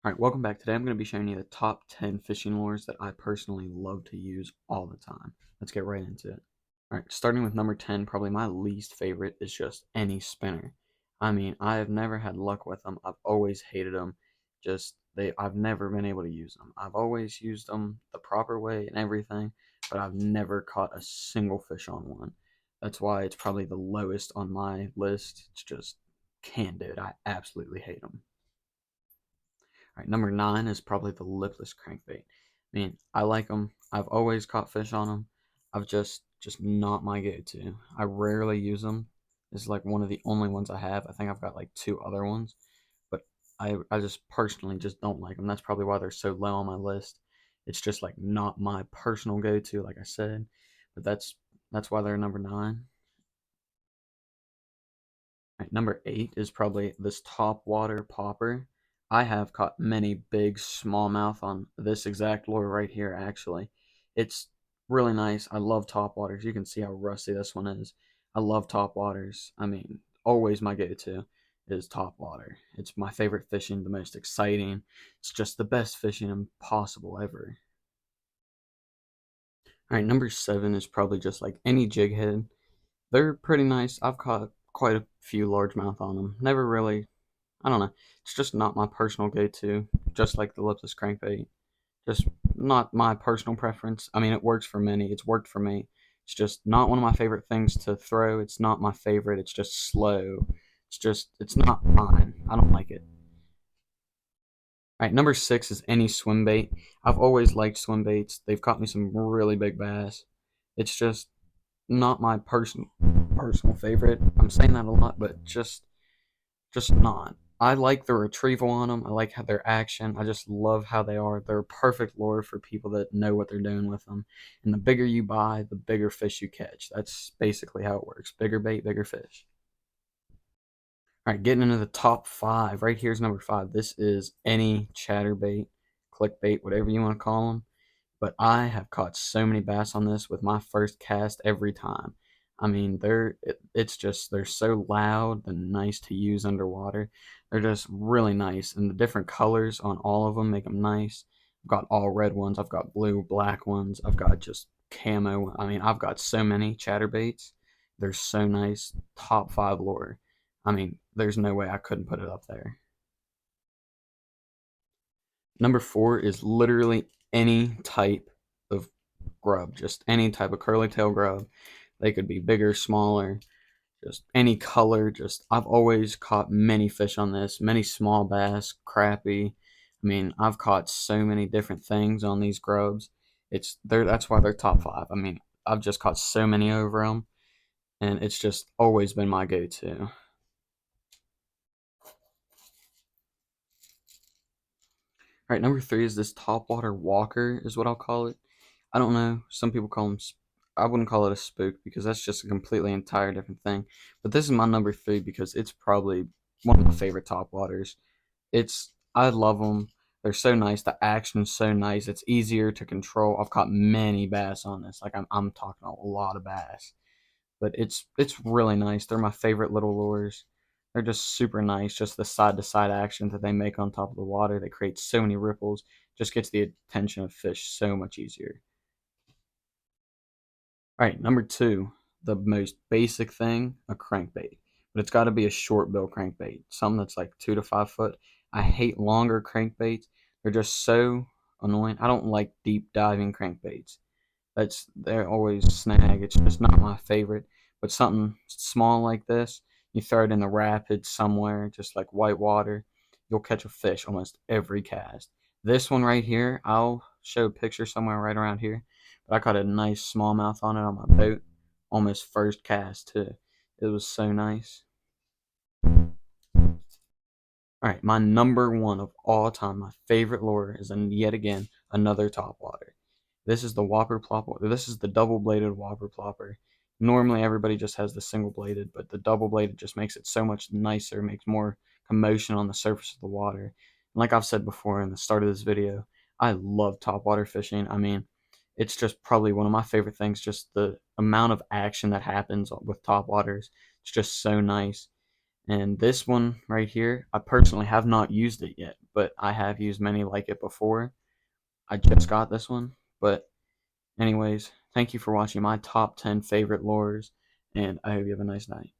Alright, welcome back. Today I'm going to be showing you the top 10 fishing lures that I personally love to use all the time. Let's get right into it. Alright, starting with number 10, probably my least favorite is just any spinner. I mean, I have never had luck with them. I've always hated them. I've never been able to use them. I've always used them the proper way and everything, but I've never caught a single fish on one. That's why it's probably the lowest on my list. It's just can't do it. I absolutely hate them. All right, number 9 is probably the lipless crankbait. I mean, I like them. I've always caught fish on them. I've just not my go-to. I rarely use them. This is like one of the only ones I have. I think I've got like 2 other ones, but I just personally just don't like them. That's probably why they're so low on my list. It's just like not my personal go-to, like I said, but that's why they're number 9. Right, number 8 is probably this top water popper. I have caught many big smallmouth on this exact lure right here, actually. It's really nice. I love top waters. You can see how rusty this one is. I love top waters. I mean, always my go-to is top water. It's my favorite fishing, the most exciting. It's just the best fishing possible ever. All right, number 7 is probably just like any jig head. They're pretty nice. I've caught quite a few largemouth on them. Never really, I don't know. It's just not my personal go-to, just like the lipless crankbait. Just not my personal preference. I mean, it works for many. It's worked for me. It's just not one of my favorite things to throw. It's not my favorite. It's just slow. It's not mine. I don't like it. All right, number 6 is any swim bait. I've always liked swim baits. They've caught me some really big bass. It's just not my personal favorite. I'm saying that a lot, but just not. I like the retrieval on them. I like how their action. I just love how they are. They're a perfect lure for people that know what they're doing with them. And the bigger you buy, the bigger fish you catch. That's basically how it works. Bigger bait, bigger fish. All right, getting into the top 5. Right here's number 5. This is any chatterbait, clickbait, whatever you want to call them. But I have caught so many bass on this with my first cast every time. I mean, they're so loud and nice to use underwater. They're just really nice, and the different colors on all of them make them nice. I've got all red ones. I've got blue, black ones. I've got just camo. I mean, I've got so many chatterbaits. They're so nice. Top 5 lure. I mean, there's no way I couldn't put it up there. Number 4 is literally any type of grub, just any type of curly tail grub. They could be bigger, smaller, just any color. Just I've always caught many fish on this, many small bass, crappie. I mean, I've caught so many different things on these grubs. That's why they're top 5. I mean, I've just caught so many over them, and it's just always been my go-to. All right, number 3 is this topwater walker, is what I'll call it. I don't know. Some people call them. I wouldn't call it a spook because that's just a completely entire different thing. But this is my number 3 because it's probably one of my favorite top waters. I love them. They're so nice. The action's so nice. It's easier to control. I've caught many bass on this. Like I'm talking a lot of bass. But it's really nice. They're my favorite little lures. They're just super nice. Just the side to side action that they make on top of the water. They create so many ripples. Just gets the attention of fish so much easier. All right, number 2, the most basic thing, a crankbait. But it's got to be a short bill crankbait, something that's like 2 to 5 foot. I hate longer crankbaits. They're just so annoying. I don't like deep diving crankbaits. They're always snag. It's just not my favorite. But something small like this, you throw it in the rapids somewhere, just like white water, you'll catch a fish almost every cast. This one right here, I'll show a picture somewhere right around here. But I caught a nice smallmouth on it on my boat, almost first cast too. It was so nice. All right, my number 1 of all time, my favorite lure is yet again another topwater. This is the Whopper Plopper. This is the double-bladed Whopper Plopper. Normally, everybody just has the single-bladed, but the double-bladed just makes it so much nicer, makes more commotion on the surface of the water. And like I've said before in the start of this video, I love topwater fishing. I mean, it's just probably one of my favorite things. Just the amount of action that happens with topwaters. It's just so nice. And this one right here, I personally have not used it yet, but I have used many like it before. I just got this one, but anyways, thank you for watching my top 10 favorite lures, and I hope you have a nice night.